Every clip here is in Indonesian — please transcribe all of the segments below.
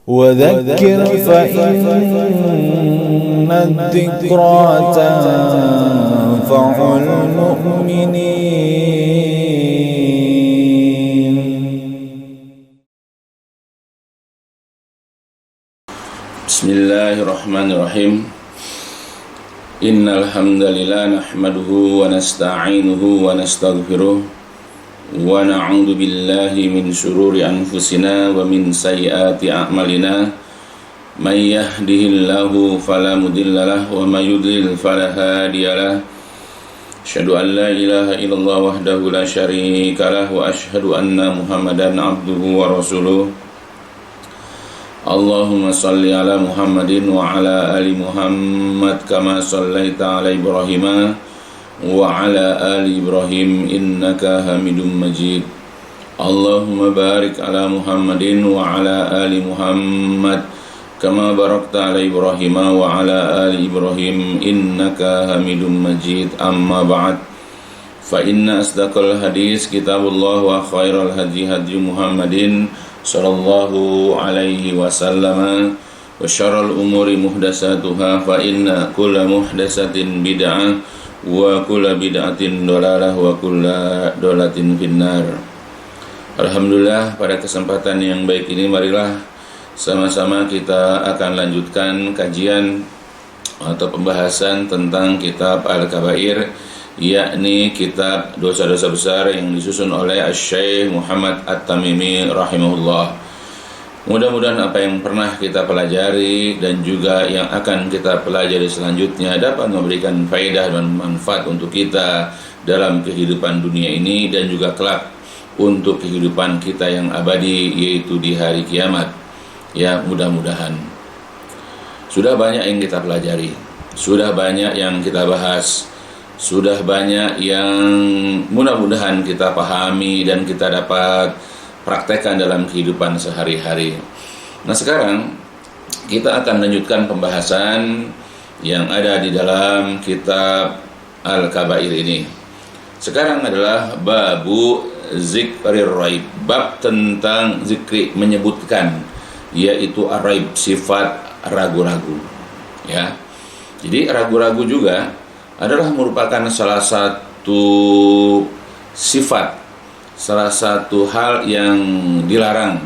وذكر فإن الذكرى تنفع المؤمنين. Bismillahirrahmanirrahim. Innal hamdalillah nahmaduhu wa nasta'inuhu wa nastaghfiruh wa na'udzu billahi min syururi anfusina wa min sayyiati a'malina. May yahdihillahu fala mudhillalah wa may yudlil fala hadiyalah. Asyhadu an la ilaha illallah wahdahu la syarikalah wa asyhadu anna Muhammadan abduhu wa rasuluh. Allahumma salli ala Muhammadin wa ala ali Muhammad kama sallaita ala Ibrahim wa ala ali Ibrahim innaka Hamidum Majid. Allahumma barik ala Muhammadin wa ala ali Muhammad kama barakta ala Ibrahim wa ala ali Ibrahim innaka Hamidum Majid. Amma ba'd, fa inna asdaqal hadis kitabullah wa khairal hadi hadi Muhammadin sallallahu alaihi wasallam wa syarrul umuri muhdatsatuha fa inna kulla muhdatsatin bid'ah wa kulla bid'atin dhalalah wa kulla dhalalatin finnar. Alhamdulillah, pada kesempatan yang baik ini marilah sama-sama kita akan lanjutkan kajian atau pembahasan tentang kitab Al-Kabair, yakni kitab dosa-dosa besar yang disusun oleh Asy-Syaikh Muhammad At-Tamimi rahimahullah. Mudah-mudahan apa yang pernah kita pelajari dan juga yang akan kita pelajari selanjutnya dapat memberikan faedah dan manfaat untuk kita dalam kehidupan dunia ini dan juga kelak untuk kehidupan kita yang abadi, yaitu di hari kiamat. Ya, mudah-mudahan. Sudah banyak yang kita pelajari, sudah banyak yang kita bahas, sudah banyak yang mudah-mudahan kita pahami dan kita dapat praktekkan dalam kehidupan sehari-hari. Nah, sekarang kita akan lanjutkan pembahasan yang ada di dalam kitab Al-Kabair ini. Sekarang adalah babu zikrir raib, bab tentang zikri, menyebutkan, yaitu araib, sifat ragu-ragu. Ya. Jadi ragu-ragu juga adalah merupakan salah satu sifat, salah satu hal yang dilarang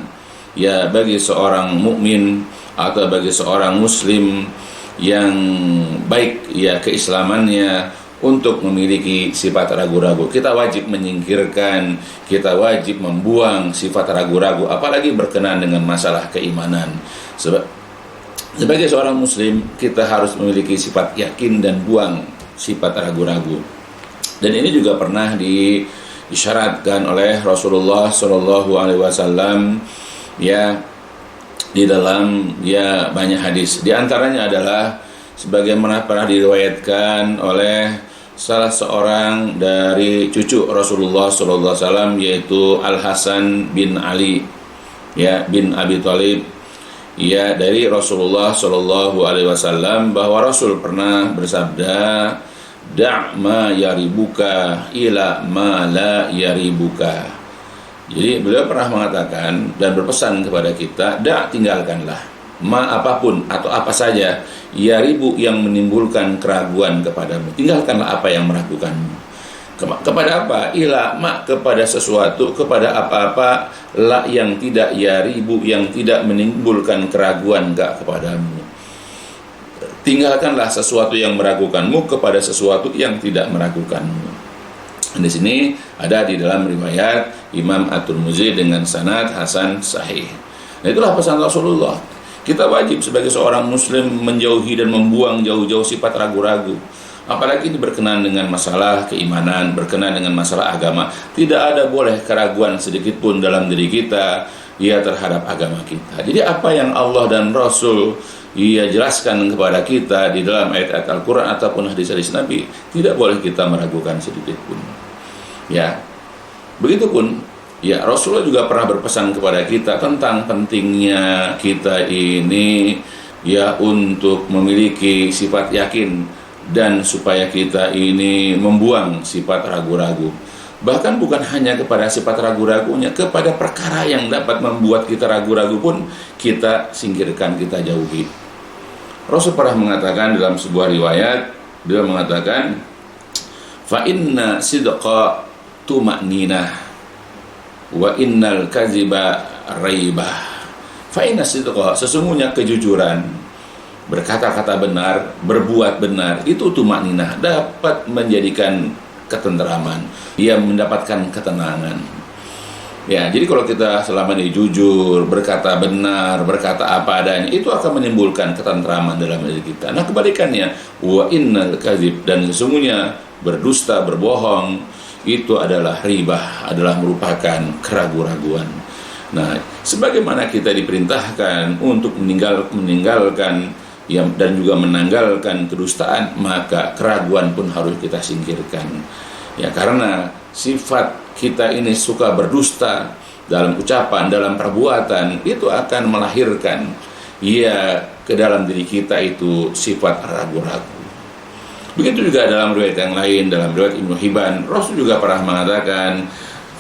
ya bagi seorang mukmin atau bagi seorang muslim yang baik ya keislamannya untuk memiliki sifat ragu-ragu. Kita wajib menyingkirkan, kita wajib membuang sifat ragu-ragu, apalagi berkenaan dengan masalah keimanan. Sebagai seorang muslim kita harus memiliki sifat yakin dan buang sifat ragu-ragu. Dan ini juga pernah disyaratkan oleh Rasulullah Shallallahu Alaihi Wasallam ya di dalam ya banyak hadis. Di antaranya adalah sebagaimana pernah diriwayatkan oleh salah seorang dari cucu Rasulullah Shallallahu Alaihi Wasallam, yaitu Al Hasan bin Ali ya bin Abi Thalib ya dari Rasulullah Shallallahu Alaihi Wasallam, bahwa Rasul pernah bersabda, da' ma yaribuka ila ma la yaribuka. Jadi beliau pernah mengatakan dan berpesan kepada kita, tinggalkanlah ma apapun atau apa saja yaribu yang menimbulkan keraguan kepadamu. Tinggalkanlah apa yang meragukanmu. Kepada apa? Ila ma, kepada sesuatu, kepada apa-apa la yang tidak yaribu, yang tidak menimbulkan keraguan kepadamu. Tinggalkanlah sesuatu yang meragukanmu kepada sesuatu yang tidak meragukanmu. Di sini ada di dalam riwayat Imam At-Tirmidzi dengan sanad hasan sahih. Nah, itulah pesan Rasulullah. Kita wajib sebagai seorang muslim menjauhi dan membuang jauh-jauh sifat ragu-ragu. Apalagi ini berkenaan dengan masalah keimanan, berkenaan dengan masalah agama. Tidak ada boleh keraguan sedikit pun dalam diri kita ya terhadap agama kita. Jadi apa yang Allah dan Rasul jelaskan kepada kita di dalam ayat-ayat Al-Quran ataupun hadis-hadis Nabi, tidak boleh kita meragukan sedikit pun. Ya, begitupun ya Rasulullah juga pernah berpesan kepada kita tentang pentingnya kita ini ya untuk memiliki sifat yakin dan supaya kita ini membuang sifat ragu-ragu. Bahkan bukan hanya kepada sifat ragu-ragunya, kepada perkara yang dapat membuat kita ragu-ragu pun kita singkirkan, kita jauhi. Rasul pernah mengatakan dalam sebuah riwayat, beliau mengatakan, fa inna sidqa tuma'ninah wa innal kadziba raibah. Fa inna sidqa, sesungguhnya kejujuran, berkata-kata benar, berbuat benar, itu tuma'ninah, dapat menjadikan ketenteraman, ia mendapatkan ketenangan. Ya, jadi kalau kita selama ini jujur, berkata benar, berkata apa adanya, itu akan menimbulkan ketenteraman dalam diri kita. Nah, kebalikannya, wa innal kadzib, dan sesungguhnya berdusta, berbohong, itu adalah ribah, adalah merupakan keraguan-raguan. Nah, sebagaimana kita diperintahkan untuk meninggalkan ya, dan juga menanggalkan kedustaan, maka keraguan pun harus kita singkirkan. Ya, karena sifat kita ini suka berdusta dalam ucapan, dalam perbuatan, itu akan melahirkan ya ke dalam diri kita itu sifat ragu-ragu. Begitu juga dalam riwayat yang lain, dalam riwayat Ibnu Hibban, Rasul juga pernah mengatakan,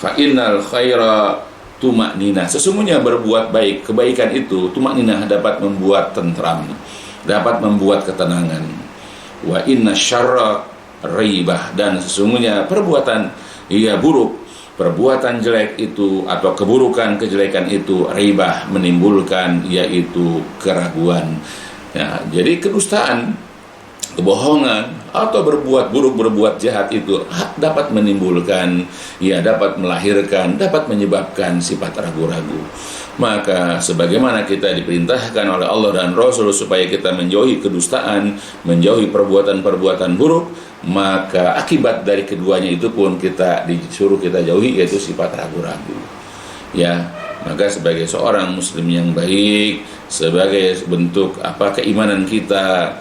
fa innal khaira tuma'ninah, sesungguhnya berbuat baik, kebaikan itu tuma'ninah, dapat membuat tentram, dapat membuat ketenangan. Wa inna syarra raibah, dan sesungguhnya perbuatan buruk, perbuatan jelek itu atau keburukan, kejelekan itu raibah, menimbulkan yaitu keraguan. Ya, jadi kedustaan, kebohongan atau berbuat buruk, berbuat jahat itu dapat menimbulkan, dapat melahirkan, dapat menyebabkan sifat ragu-ragu. Maka sebagaimana kita diperintahkan oleh Allah dan Rasul supaya kita menjauhi kedustaan, menjauhi perbuatan-perbuatan buruk, maka akibat dari keduanya itu pun kita disuruh kita jauhi, yaitu sifat ragu-ragu. Ya, maka sebagai seorang muslim yang baik, sebagai bentuk keimanan kita,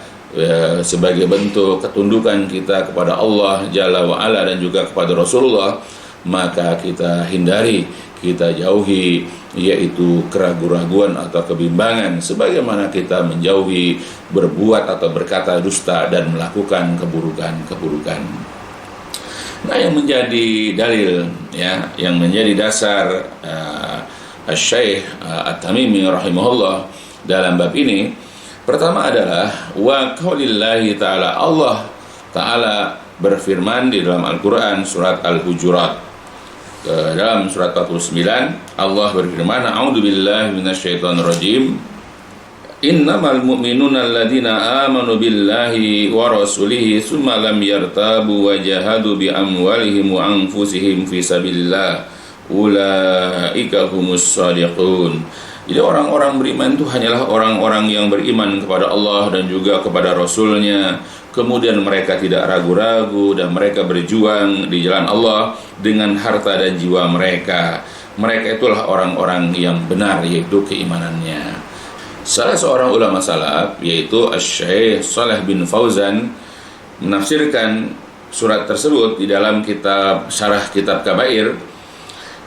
sebagai bentuk ketundukan kita kepada Allah Jalla wa'ala dan juga kepada Rasulullah, maka kita hindari, kita jauhi yaitu keraguan-raguan atau kebimbangan, sebagaimana kita menjauhi berbuat atau berkata dusta dan melakukan keburukan-keburukan. Nah, yang menjadi dalil, yang menjadi dasar Syekh At-Tamimi rahimahullah dalam bab ini, pertama adalah wa qaulillahi ta'ala, Allah Ta'ala berfirman di dalam Al-Quran surat Al-Hujurat, dalam surat 49, Allah berfirman, a'udzubillahi minasyaitonirrajim, innamal mu'minuna alladzina amanu billahi wa rasulihi tsumma lam yartabu wa jahadu bi amwalihim wa anfusihim fi sabilillah ulaika humus shadiqun. Jadi orang-orang beriman itu hanyalah orang-orang yang beriman kepada Allah dan juga kepada Rasulnya, kemudian mereka tidak ragu-ragu dan mereka berjuang di jalan Allah dengan harta dan jiwa mereka. Mereka itulah orang-orang yang benar, yaitu keimanannya. Salah seorang ulama salaf, yaitu Syekh Shalih bin Fauzan, menafsirkan surat tersebut di dalam kitab Syarah Kitab Kabair,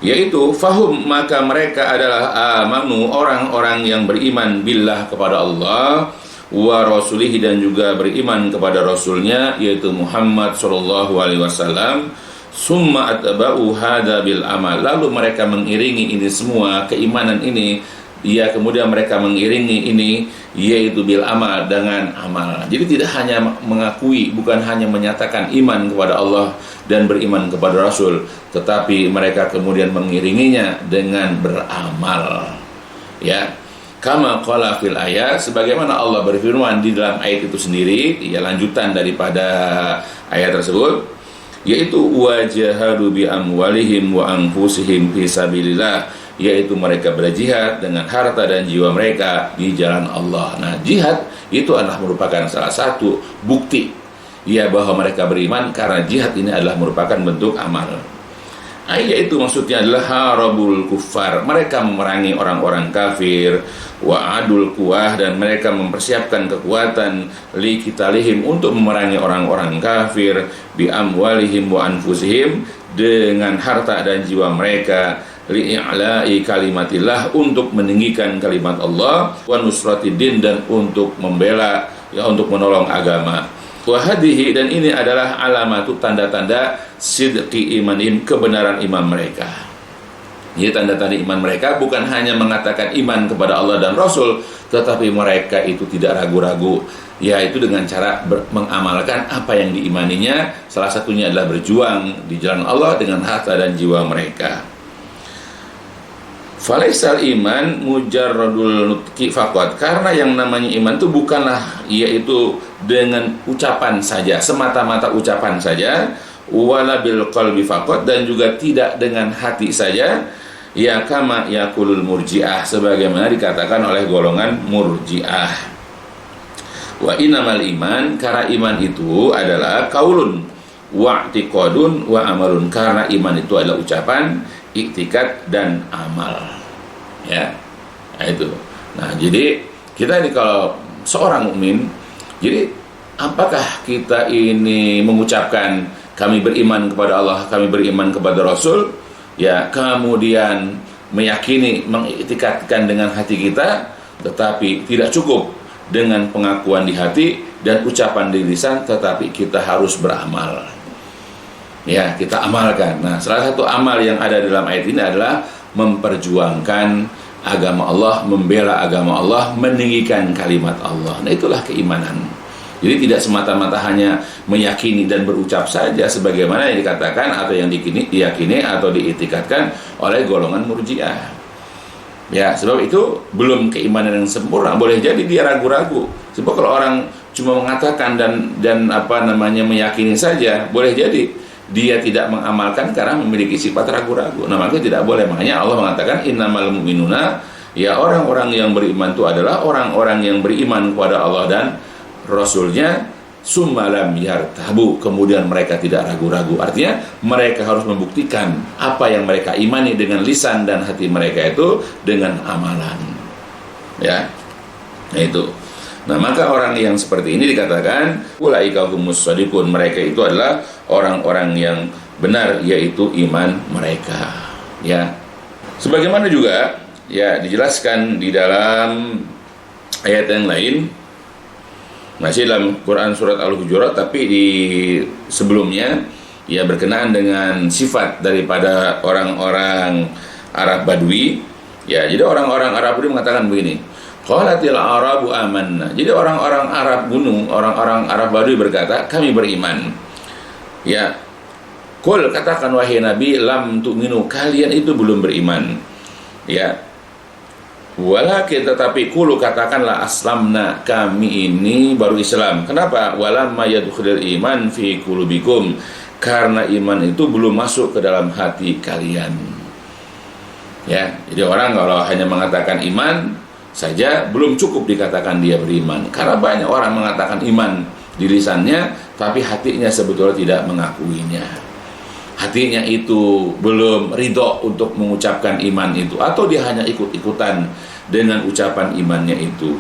yaitu fahum, maka mereka adalah amanu, orang-orang yang beriman billah kepada Allah, wa rasulihi, dan juga beriman kepada Rasulnya, yaitu Muhammad sallallahu alaihi wasallam, summa atba'u hadza bil amal, lalu mereka mengiringi ini semua, keimanan ini, kemudian mereka mengiringi ini yaitu bil amal, dengan amal. Jadi tidak hanya mengakui, bukan hanya menyatakan iman kepada Allah dan beriman kepada Rasul, tetapi mereka kemudian mengiringinya dengan beramal. Ya, kama qala fil ayat, sebagaimana Allah berfirman di dalam ayat itu sendiri, lanjutan daripada ayat tersebut, yaitu wajahadu bi amwalihim wa anfusihim fi sabilillah, yaitu mereka berjihad dengan harta dan jiwa mereka di jalan Allah. Nah, jihad itu adalah merupakan salah satu bukti bahwa mereka beriman, karena jihad ini adalah merupakan bentuk amal. Yaitu maksudnya adalah harabul kuffar, mereka memerangi orang-orang kafir, wa adul kuwah, dan mereka mempersiapkan kekuatan li kitalihim, untuk memerangi orang-orang kafir, bi amwalihim wa anfusihim, dengan harta dan jiwa mereka, li'a'la'i kalimatillah, untuk meninggikan kalimat Allah, wa nusratidin, dan untuk membela, untuk menolong agama. Wahadihi, dan ini adalah alamatu tanda-tanda sidqi imanim, kebenaran iman mereka. Jadi tanda-tanda iman mereka bukan hanya mengatakan iman kepada Allah dan Rasul, tetapi mereka itu tidak ragu-ragu, yaitu dengan cara mengamalkan apa yang diimaninya. Salah satunya adalah berjuang di jalan Allah dengan harta dan jiwa mereka. Falaisal iman mujarradul nutqi faqat, karena yang namanya iman itu bukanlah yaitu dengan ucapan saja, semata-mata ucapan saja, wala bil qalbi faqat, dan juga tidak dengan hati saja, ya kama yaqulul murji'ah, sebagaimana dikatakan oleh golongan murji'ah. Wa innamal iman, karena iman itu adalah qaulun wa i'tiqadun wa amalun, karena iman itu adalah ucapan, iktikad, dan amal. Ya, nah itu. Nah, jadi kita ini kalau seorang mukmin, jadi apakah kita ini mengucapkan kami beriman kepada Allah, kami beriman kepada Rasul, ya, kemudian meyakini, mengiktikadkan dengan hati kita, tetapi tidak cukup dengan pengakuan di hati dan ucapan di lisan, tetapi kita harus beramal. Ya, kita amalkan. Nah, salah satu amal yang ada dalam ayat ini adalah memperjuangkan agama Allah, membela agama Allah, meninggikan kalimat Allah. Nah, itulah keimanan. Jadi tidak semata-mata hanya meyakini dan berucap saja sebagaimana yang dikatakan atau yang diyakini atau diitikadkan oleh golongan murji'ah. Ya, sebab itu belum keimanan yang sempurna. Boleh jadi dia ragu-ragu. Sebab kalau orang cuma mengatakan dan meyakini saja, boleh jadi dia tidak mengamalkan karena memiliki sifat ragu-ragu. Nah, makanya tidak boleh. Makanya Allah mengatakan innamal mu'minuna, ya, orang-orang yang beriman itu adalah orang-orang yang beriman kepada Allah dan Rasulnya, summa lam yartabu, kemudian mereka tidak ragu-ragu. Artinya mereka harus membuktikan apa yang mereka imani dengan lisan dan hati mereka itu dengan amalan. Ya, nah itu. Nah, maka orang yang seperti ini dikatakan ulaika humus shadiqun, mereka itu adalah orang-orang yang benar, yaitu iman mereka. Ya, sebagaimana juga ya dijelaskan di dalam ayat yang lain, masih dalam Quran surat Al-Hujurat, tapi di sebelumnya ya berkenaan dengan sifat daripada orang-orang Arab Badui. Ya, jadi orang-orang Arab Badui mengatakan begini, qalatil arabu amanna. Jadi orang-orang Arab gunung, orang-orang Arab Badui berkata, kami beriman. Ya, qul, katakan wahai Nabi, lam tu'minu, kalian itu belum beriman. Ya, walakin, tetapi qulu, katakanlah, aslamna, kami ini baru Islam. Kenapa? Walamma yadkhulul iman fi qulubikum, karena iman itu belum masuk ke dalam hati kalian. Ya, jadi orang kalau hanya mengatakan iman saja belum cukup dikatakan dia beriman, karena banyak orang mengatakan iman di lisannya tapi hatinya sebetulnya tidak mengakuinya. Hatinya itu belum ridho untuk mengucapkan iman itu, atau dia hanya ikut-ikutan dengan ucapan imannya itu.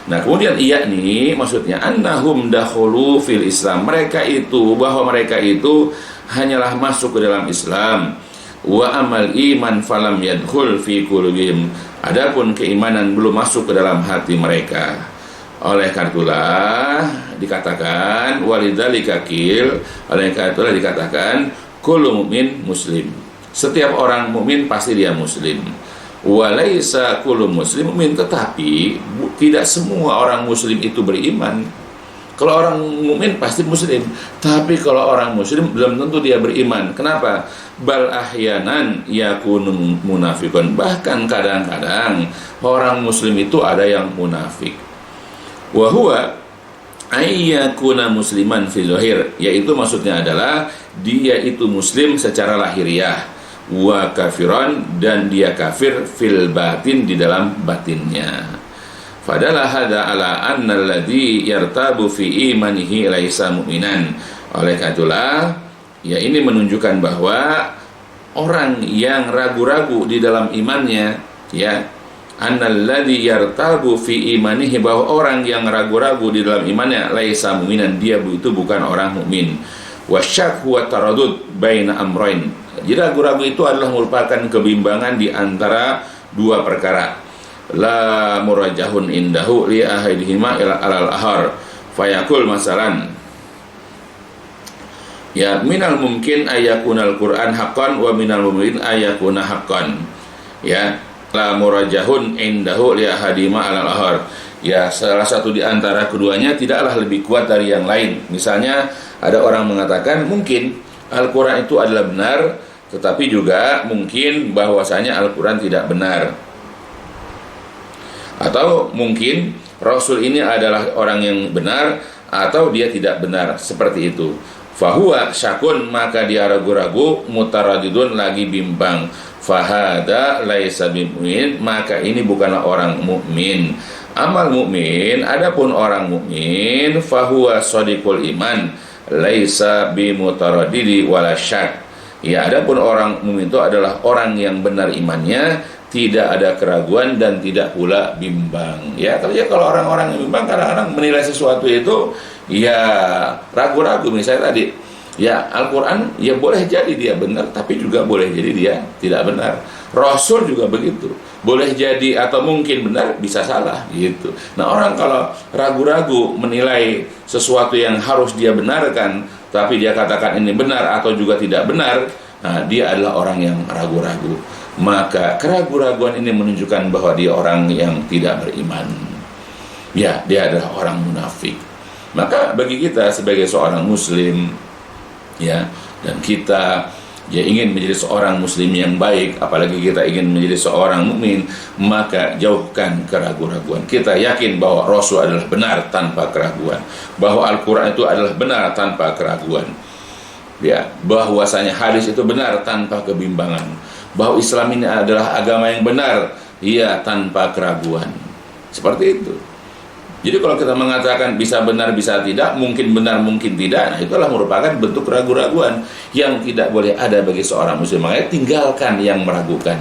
Nah, kemudian yakni maksudnya annahum dakhulu fil Islam, mereka itu, bahwa mereka itu hanyalah masuk ke dalam Islam. Wa amal iman falam yadkhul fi qulubihim, adapun keimanan belum masuk ke dalam hati mereka. Oleh karena itulah dikatakan walidzalika qil, oleh karena itulah dikatakan kullu mu'min muslim, setiap orang mukmin pasti dia muslim. Walaisa kullu muslim mu'min, tetapi tidak semua orang muslim itu beriman. Kalau orang mukmin pasti muslim, tapi kalau orang muslim belum tentu dia beriman. Kenapa? Bal ahyanan yakunu munafiqun, bahkan kadang-kadang orang muslim itu ada yang munafik. Wa huwa ayyakuna musliman fi zahir, yaitu maksudnya adalah dia itu muslim secara lahiriah, wa kafiran, dan dia kafir fil batin, di dalam batinnya. Fadalah hada ala anna alladhi yartabu fi imanihi laisa mu'minan. Oleh karena itulah ya ini menunjukkan bahwa orang yang ragu-ragu di dalam imannya, ya, annalladzi yartabu fi imanihi, bahwa orang yang ragu-ragu di dalam imannya laisa mu'minan, dia itu bukan orang mukmin. Wasyak huwa taradud baina amrain. Jadi ragu-ragu itu adalah merupakan kebimbangan di antara dua perkara. La murajahun indahu li ahadihima ila alal ahar fayakul masalan, Ya, minal mungkin ayakunal Qur'an haqqan wa minal mungkin ayakuna haqqan. Ya, la murajahun indahu li ahadima alal ahar. Ya, salah satu di antara keduanya tidaklah lebih kuat dari yang lain. Misalnya ada orang mengatakan mungkin Al-Qur'an itu adalah benar, tetapi juga mungkin bahwasanya Al-Qur'an tidak benar. Atau mungkin Rasul ini adalah orang yang benar atau dia tidak benar, seperti itu. Fahuwa syakun, maka dia ragu-ragu, mutaradidun, lagi bimbang. Fahada laisa bimumin, maka ini bukanlah orang mukmin. Amal mukmin, adapun orang mukmin, fahuwa shadiqul iman, laisa bimutaradidi wala syak. Ya, adapun orang mukmin itu adalah orang yang benar imannya, tidak ada keraguan dan tidak pula bimbang. Ya, kalau orang-orang yang bimbang kadang-kadang menilai sesuatu itu ya ragu-ragu. Misalnya tadi, ya Al-Quran ya boleh jadi dia benar, tapi juga boleh jadi dia tidak benar. Rasul juga begitu, boleh jadi atau mungkin benar, bisa salah gitu. Nah, orang kalau ragu-ragu menilai sesuatu yang harus dia benarkan, tapi dia katakan ini benar atau juga tidak benar, nah dia adalah orang yang ragu-ragu. Maka keraguan-raguan ini menunjukkan bahwa dia orang yang tidak beriman. Ya, dia adalah orang munafik. Maka bagi kita sebagai seorang muslim, ya, dan kita ya ingin menjadi seorang muslim yang baik, apalagi kita ingin menjadi seorang mukmin, maka jauhkan keraguan-raguan. Kita yakin bahwa Rasul adalah benar tanpa keraguan, bahwa Al-Quran itu adalah benar tanpa keraguan, ya, bahwasanya hadis itu benar tanpa kebimbangan, bahwa Islam ini adalah agama yang benar, ya, tanpa keraguan. Seperti itu. Jadi kalau kita mengatakan bisa benar, bisa tidak, mungkin benar, mungkin tidak, nah itulah merupakan bentuk keraguan-raguan yang tidak boleh ada bagi seorang muslim. Makanya tinggalkan yang meragukan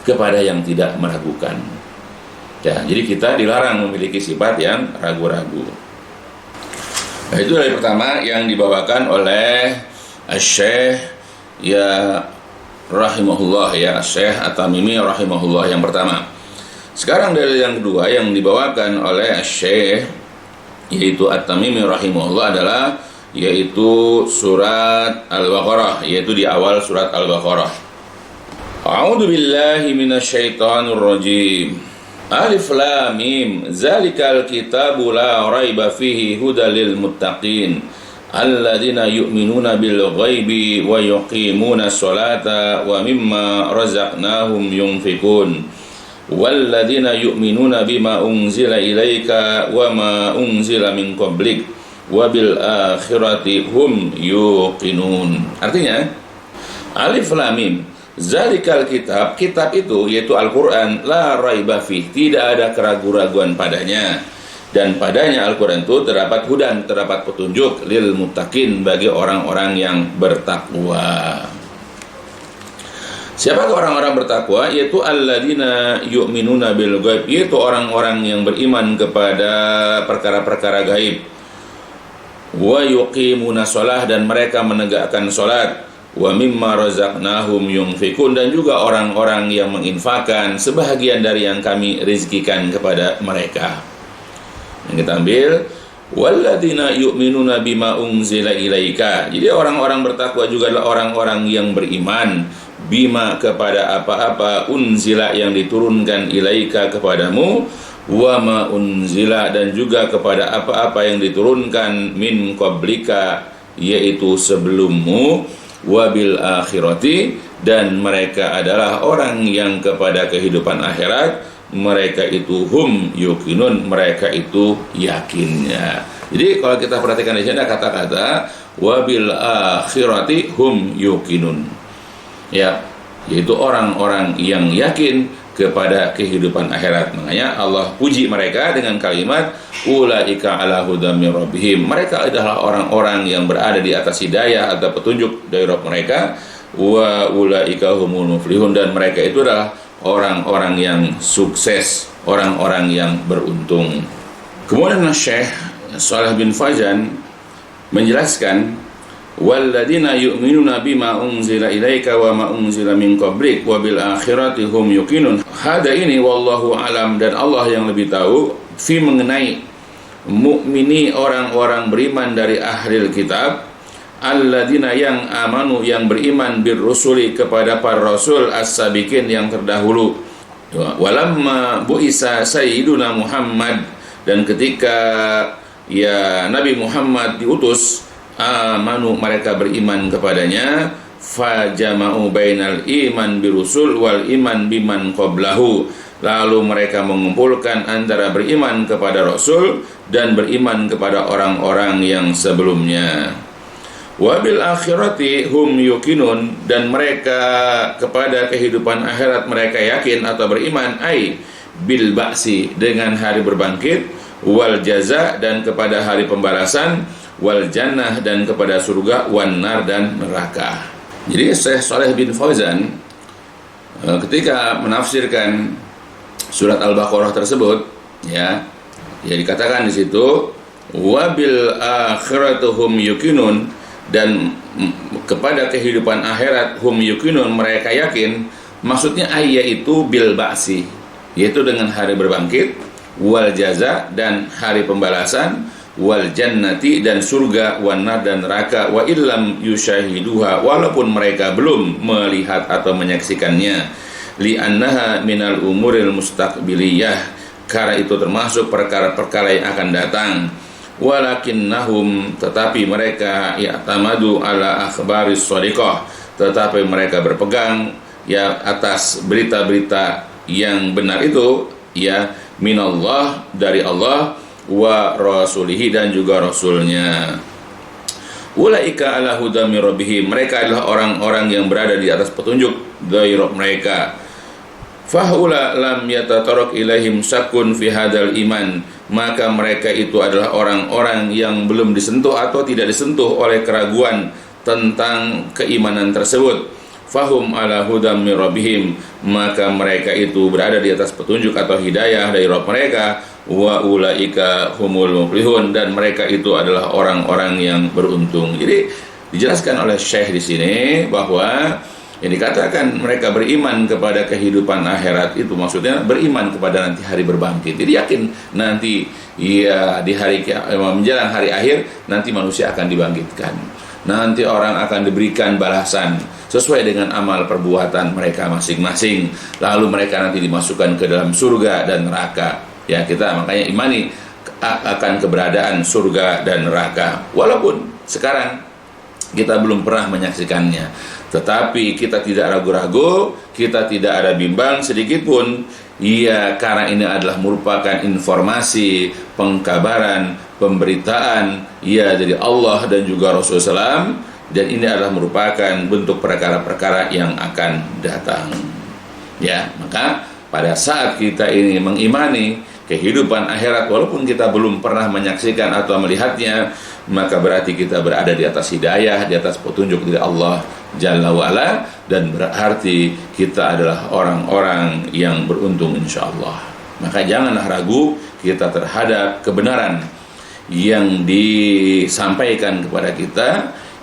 kepada yang tidak meragukan. Ya, jadi kita dilarang memiliki sifat yang ragu-ragu. Nah, itu dari pertama yang dibawakan oleh Syekh ya rahimahullah, ya, Syekh At-Tamimi rahimahullah, yang pertama. Sekarang dari yang kedua yang dibawakan oleh Syekh yaitu At-Tamimi rahimahullah adalah yaitu surat Al-Baqarah, yaitu di awal surat Al-Baqarah. A'udzu billahi minasyaitonir rajim. Alif lam mim, zalikal kitabu la raiba fihi hudal lil muttaqin alladzina yu'minuna bil ghaibi wa yuqimuna sholata wa mimma razaqnahum yunfikun. Walladzina yu'minuna bima unzila ilaika wa ma unzila min qablik wa bil akhirati hum yuqinun. Artinya Alif Lam Mim, zalikal kitab, kitab itu yaitu Al-Qur'an, la raiba fih, tidak ada keraguan-raguan padanya, dan padanya Al-Qur'an itu terdapat hudan, terdapat petunjuk, lil muttaqin, bagi orang-orang yang bertakwa. Siapakah orang-orang bertakwa? Yaitu alladzina yu'minuna bil ghaib, yaitu orang-orang yang beriman kepada perkara-perkara gaib. Wa yuqimuna shalah, dan mereka menegakkan salat. Wa mimma razaqnahum yunfikun, dan juga orang-orang yang menginfakkan sebahagian dari yang kami rizkikan kepada mereka. Yang kita ambil walladzina yu'minuna bima unzila ilaika. Jadi orang-orang bertakwa juga adalah orang-orang yang beriman bima, kepada apa-apa, unzila, yang diturunkan, ilaika, kepadamu, wa ma unzila, dan juga kepada apa-apa yang diturunkan, min qablika, yaitu sebelummu, wa bil akhirati, dan mereka adalah orang yang kepada kehidupan akhirat, mereka itu hum yuqinun, mereka itu yakinnya. Jadi kalau kita perhatikan di sini ada kata-kata wa bil akhirati hum yuqinun, ya, yaitu orang-orang yang yakin kepada kehidupan akhirat. Makanya Allah puji mereka dengan kalimat ulaika ala hudam min rabbihim, mereka adalah orang-orang yang berada di atas hidayah atau petunjuk dari Rabb mereka, wa ulaika humul muflihun, dan mereka itu adalah orang-orang yang sukses, orang-orang yang beruntung. Kemudian Syekh Shalih bin Fauzan menjelaskan walladzina yu'minuna bima unzila ilaika wa ma unzila min qablik wa bil akhirati hum yuqinun. Hada ini wallahu alam, dan Allah yang lebih tahu, mengenai mukmini orang-orang beriman dari ahlil kitab, alladzina yang amanu yang beriman bir rusuli kepada para rasul as-sabiqin yang terdahulu. Walamma bu'isa sayyiduna Muhammad, dan ketika ya Nabi Muhammad diutus, amanu mereka beriman kepadanya, fajama'u bainal iman birusul wal iman biman qablahu, lalu mereka mengumpulkan antara beriman kepada Rasul dan beriman kepada orang-orang yang sebelumnya. Wabil akhirati hum yuqinun, dan mereka kepada kehidupan akhirat mereka yakin atau beriman, ai bil ba'si dengan hari berbangkit, wal jaza dan kepada hari pembalasan, wal jannah dan kepada surga, wan nar dan neraka. Jadi Syekh Shalih bin Fauzan ketika menafsirkan surat Al-Baqarah tersebut, ya dikatakan di situ wabil akhiratuhum yuqinun, dan kepada kehidupan akhirat hum yuqinun mereka yakin, maksudnya yaitu bil ba'si, yaitu dengan hari berbangkit, wal jaza dan hari pembalasan, wal jannati dan surga, wan nar dan neraka, wa illam yushahiduha walaupun mereka belum melihat atau menyaksikannya, li annaha minal umuril mustaqbiliyah, karena itu termasuk perkara-perkara yang akan datang. Walakinnahum, tetapi mereka ya'tamadu ala akhbaris shadiqah, tetapi mereka berpegang ya atas berita-berita yang benar itu, ya minallah dari Allah, wa rasulihi dan juga rasulnya. Ulaika ala hudam mir rabbihim, mereka adalah orang-orang yang berada di atas petunjuk dari Rabb mereka. Fahula lam yatatarok ilaihim sakun fi hadal iman, maka mereka itu adalah orang-orang yang belum disentuh atau tidak disentuh oleh keraguan tentang keimanan tersebut. Fahum ala hudam mir rabbihim, maka mereka itu berada di atas petunjuk atau hidayah dari Rabb mereka. Wa ulaika humul muflihun, dan mereka itu adalah orang-orang yang beruntung. Jadi dijelaskan oleh Syekh di sini bahwa yang dikatakan mereka beriman kepada kehidupan akhirat itu maksudnya beriman kepada nanti hari berbangkit. Jadi yakin nanti ya di hari menjelang hari akhir nanti manusia akan dibangkitkan. Nanti orang akan diberikan balasan sesuai dengan amal perbuatan mereka masing-masing. Lalu mereka nanti dimasukkan ke dalam surga dan neraka. Ya, kita makanya imani akan keberadaan surga dan neraka. Walaupun sekarang kita belum pernah menyaksikannya, tetapi kita tidak ragu-ragu, kita tidak ada bimbang sedikit pun. Ya, karena ini adalah merupakan informasi, pengkabaran, pemberitaan ya dari Allah dan juga Rasulullah SAW, dan ini adalah merupakan bentuk perkara-perkara yang akan datang. Ya, maka pada saat kita ini mengimani kehidupan akhirat walaupun kita belum pernah menyaksikan atau melihatnya, maka berarti kita berada di atas hidayah, di atas petunjuk dari Allah Jalla wa'ala, dan berarti kita adalah orang-orang yang beruntung insyaallah. Maka janganlah ragu kita terhadap kebenaran yang disampaikan kepada kita,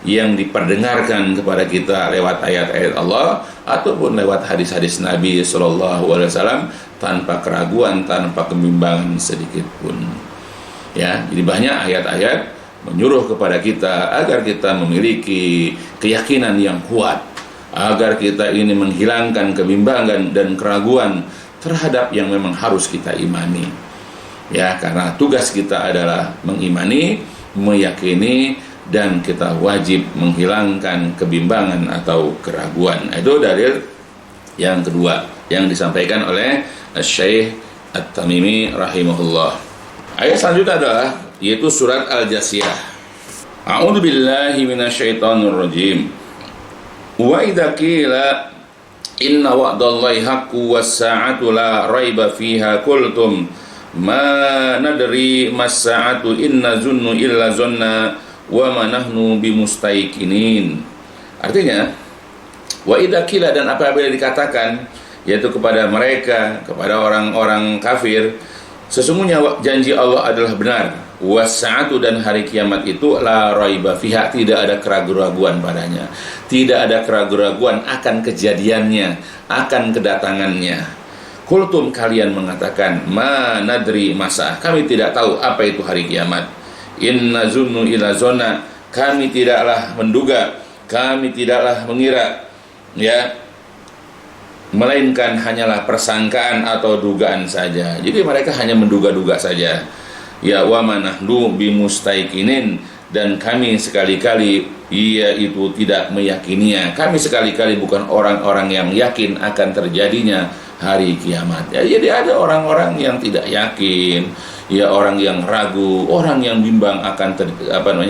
yang diperdengarkan kepada kita lewat ayat-ayat Allah ataupun lewat hadis-hadis Nabi SAW, tanpa keraguan, tanpa kebimbangan sedikit pun. Ya, jadi banyak ayat-ayat menyuruh kepada kita agar kita memiliki keyakinan yang kuat, agar kita ini menghilangkan kebimbangan dan keraguan terhadap yang memang harus kita imani. Ya, karena tugas kita adalah mengimani, meyakini, dan kita wajib menghilangkan kebimbangan atau keraguan. Itu dalil yang kedua yang disampaikan oleh Syekh At-Tamimi rahimahullah. Ayat selanjutnya adalah yaitu surat Al-Jasiyah. A'udzu billahi minasyaitonir rajim. Wa idza qila inna wa'dallahi haqqun was-sa'atu la raiba fiha qultum ma nadri mas-sa'atu inna zunnu illa zanna wa ma nahnu bimustaiqinin. Artinya, wa idza qila, dan apabila dikatakan yaitu kepada mereka, kepada orang-orang kafir, sesungguhnya janji Allah adalah benar, was-sa'atu, dan hari kiamat itu la raiba fiha, tidak ada keraguan padanya, tidak ada keraguan akan kejadiannya, akan kedatangannya. Kultum, kalian mengatakan, ma nadri masa, kami tidak tahu apa itu hari kiamat. Inna zunnu ila zona, kami tidaklah menduga, kami tidaklah mengira, ya, melainkan hanyalah persangkaan atau dugaan saja. Jadi mereka hanya menduga-duga saja. Ya, wa manahnu bimustaikinin, dan kami sekali-kali itu tidak meyakininya. Kami sekali-kali bukan orang-orang yang yakin akan terjadinya hari kiamat. Ya, jadi ada orang-orang yang tidak yakin, ya, orang yang ragu, orang yang bimbang akan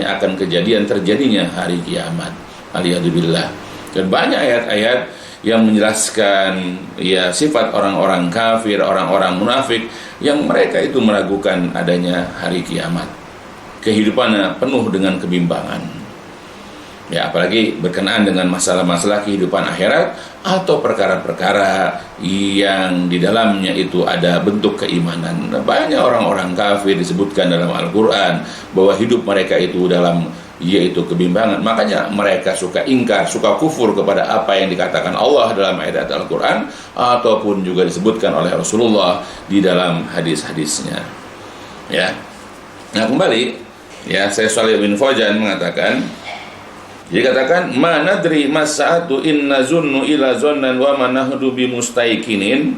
akan kejadian terjadinya hari kiamat. Alhamdulillah. Dan banyak ayat-ayat yang menjelaskan, ya, sifat orang-orang kafir, orang-orang munafik yang mereka itu meragukan adanya hari kiamat. Kehidupannya penuh dengan kebimbangan. Ya, apalagi berkenaan dengan masalah-masalah kehidupan akhirat atau perkara-perkara yang di dalamnya itu ada bentuk keimanan. Banyak orang-orang kafir disebutkan dalam Al-Quran bahwa hidup mereka itu dalam yaitu kebimbangan. Makanya mereka suka ingkar, suka kufur kepada apa yang dikatakan Allah dalam ayat Al-Quran ataupun juga disebutkan oleh Rasulullah di dalam hadis-hadisnya. Ya. Nah, kembali, ya, Syekh Shalih bin Fauzan mengatakan, dia katakan, ma nadri mas'atu inna zunnu ila zonnan wa manahdu bimustaikinin.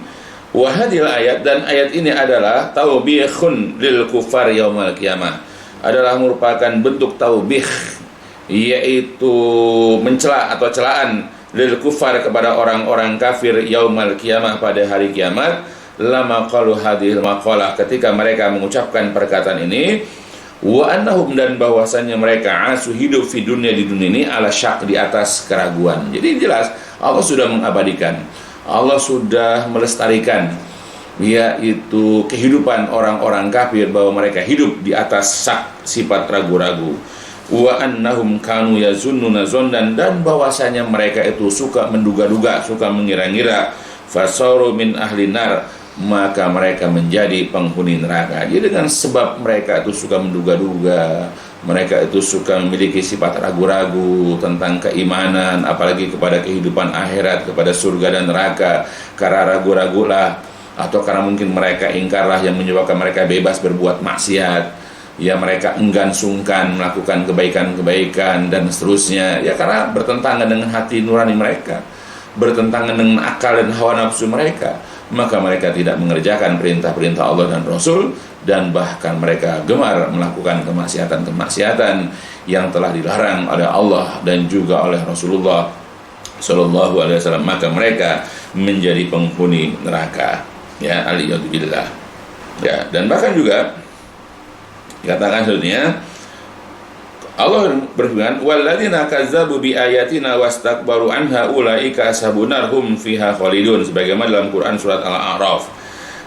Wa hadil ayat, dan ayat ini adalah taubikhun lil kufar yaumal qiyamah, adalah merupakan bentuk taubih, yaitu mencela atau celaan lil kufar kepada orang-orang kafir yaumal qiyamah, pada hari kiamat. Lama qalu hadhil maqalah, ketika mereka mengucapkan perkataan ini, wa annahum, dan bahwasannya mereka asu hidup di dunia ini ala syak, di atas keraguan. Jadi jelas Allah sudah mengabadikan, Allah sudah melestarikan, yaitu kehidupan orang-orang kafir, bahwa mereka hidup di atas syak, sifat ragu-ragu. Wa annahum kanu yazunnuna zondan, dan bahwasanya mereka itu suka menduga-duga, suka mengira-ngira. Fasaru min ahli nar, maka mereka menjadi penghuni neraka. Jadi dengan sebab mereka itu suka menduga-duga, mereka itu suka memiliki sifat ragu-ragu tentang keimanan, apalagi kepada kehidupan akhirat, kepada surga dan neraka, karena ragu-ragulah atau karena mungkin mereka ingkarlah yang menyebabkan mereka bebas berbuat maksiat, ya, mereka enggan sungkan melakukan kebaikan-kebaikan dan seterusnya, ya, karena bertentangan dengan hati nurani mereka, bertentangan dengan akal dan hawa nafsu mereka, maka mereka tidak mengerjakan perintah-perintah Allah dan Rasul, dan bahkan mereka gemar melakukan kemaksiatan-kemaksiatan yang telah dilarang oleh Allah dan juga oleh Rasulullah Sallallahu Alaihi Wasallam, maka mereka menjadi penghuni neraka. Ya, aliyadzubillah. Ya, dan bahkan juga dikatakan selanjutnya, Allah berfirman, walladzina kazzabu bi ayatina wastakbaru anha ulaika ashabun nar hum fiha khalidun, sebagaimana dalam Quran surat Al-A'raf.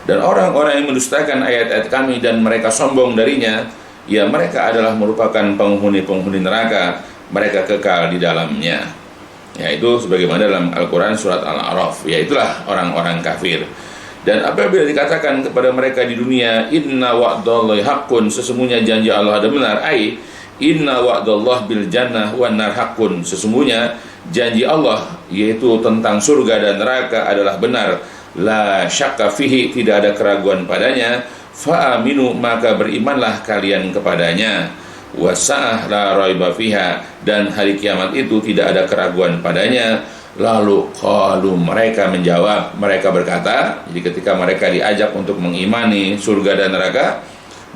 Dan orang-orang yang mendustakan ayat-ayat kami dan mereka sombong darinya, ya, mereka adalah merupakan penghuni-penghuni neraka, mereka kekal di dalamnya. Ya, itu sebagaimana dalam Al-Quran surat Al-A'raf. Ya, itulah orang-orang kafir. Dan apabila dikatakan kepada mereka di dunia, inna wa'dallahi haqqun, sesungguhnya janji Allah ada benar, ai inna wa'dallah bil jannah wan nar haqqun, sesungguhnya janji Allah yaitu tentang surga dan neraka adalah benar, la syakka fihi, tidak ada keraguan padanya, fa aminu, maka berimanlah kalian kepadanya, wasa'ah la raiba fiha, dan hari kiamat itu tidak ada keraguan padanya. Lalu qalu, mereka menjawab, mereka berkata, jadi ketika mereka diajak untuk mengimani surga dan neraka,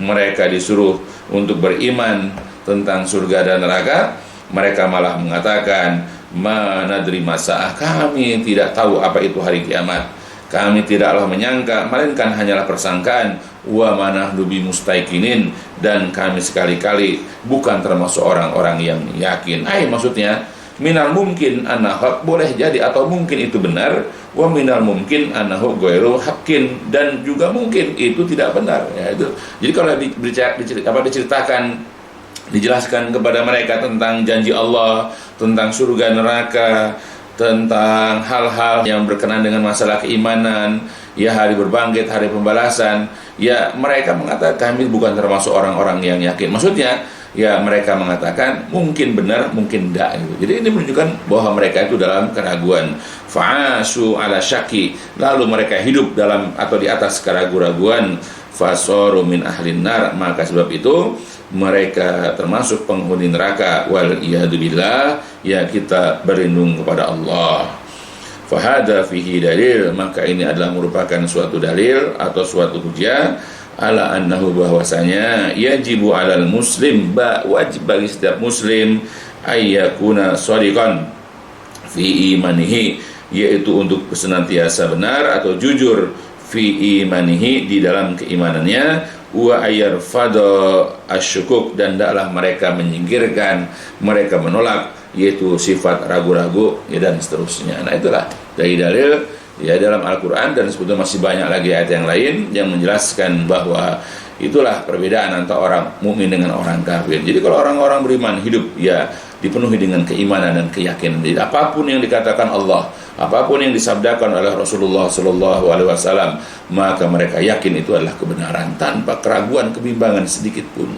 mereka disuruh untuk beriman tentang surga dan neraka, mereka malah mengatakan, ma nadri masa'ah, kami tidak tahu apa itu hari kiamat, kami tidaklah menyangka, melainkan hanyalah persangkaan, wa manahnu bimustaikinin, dan kami sekali-kali bukan termasuk orang-orang yang yakin. Maksudnya, minal mungkin annahu, boleh jadi atau mungkin itu benar, wa minal mungkin annahu ghairu haqqin, dan juga mungkin itu tidak benar. Ya, itu. Jadi kalau diceritakan, dijelaskan kepada mereka tentang janji Allah, tentang surga neraka, tentang hal-hal yang berkenaan dengan masalah keimanan, ya, hari berbangkit, hari pembalasan, ya, mereka mengatakan kami bukan termasuk orang-orang yang yakin. Maksudnya, ya, mereka mengatakan mungkin benar, mungkin tidak. Jadi ini menunjukkan bahwa mereka itu dalam keraguan. Fa'asu ala syaki, lalu mereka hidup dalam atau di atas keraguan-raguan. fasaru min ahlin nar, maka sebab itu mereka termasuk penghuni neraka. Wal iyadu billah, ya kita berlindung kepada Allah. Fahada fihi dalil, maka ini adalah merupakan suatu dalil atau suatu hujah ala annahu, bahwasanya yajibu alal muslim, wajib bagi setiap muslim ayyakuna shadiqan fi imanihi, yaitu untuk senantiasa benar atau jujur fi imanihi, di dalam keimanannya, wa ayyarfada asyukuk, dan hendaklah mereka menyingkirkan, mereka menolak, yaitu sifat ragu-ragu, ya, dan seterusnya. Nah, itulah dari dalil ya dalam Al-Quran, dan sebetulnya masih banyak lagi ayat yang lain yang menjelaskan bahwa itulah perbedaan antara orang mukmin dengan orang kafir. Jadi kalau orang-orang beriman hidup ya dipenuhi dengan keimanan dan keyakinan. Jadi apapun yang dikatakan Allah, apapun yang disabdakan oleh Rasulullah SAW, maka mereka yakin itu adalah kebenaran tanpa keraguan, kebimbangan sedikit pun.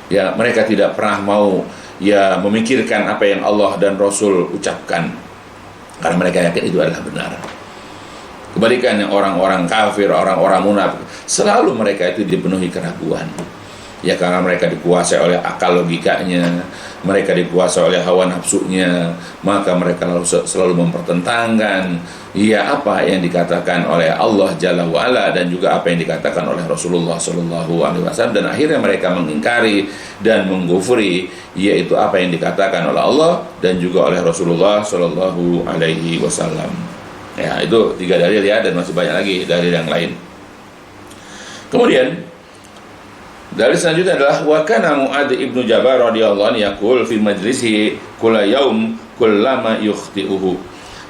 Ya, mereka tidak pernah mau ya memikirkan apa yang Allah dan Rasul ucapkan, karena mereka yakin itu adalah benar. Kebalikannya orang-orang kafir, orang-orang munafik, selalu mereka itu dipenuhi keraguan. Ya, karena mereka dikuasai oleh akal logikanya, mereka dikuasai oleh hawa nafsunya, maka mereka selalu mempertentangkan ya apa yang dikatakan oleh Allah Jalla wa'ala, dan juga apa yang dikatakan oleh Rasulullah SAW, dan akhirnya mereka mengingkari dan menggufuri yaitu apa yang dikatakan oleh Allah dan juga oleh Rasulullah SAW. Ya, itu 3 dalil ya, dan masih banyak lagi dalil yang lain. Kemudian dalil selanjutnya adalah wa kana Mu'adz ibnu Jabal radhiyallahu anhu yaqul fi majlisihi kulla yaum kullama yukhti'uhu.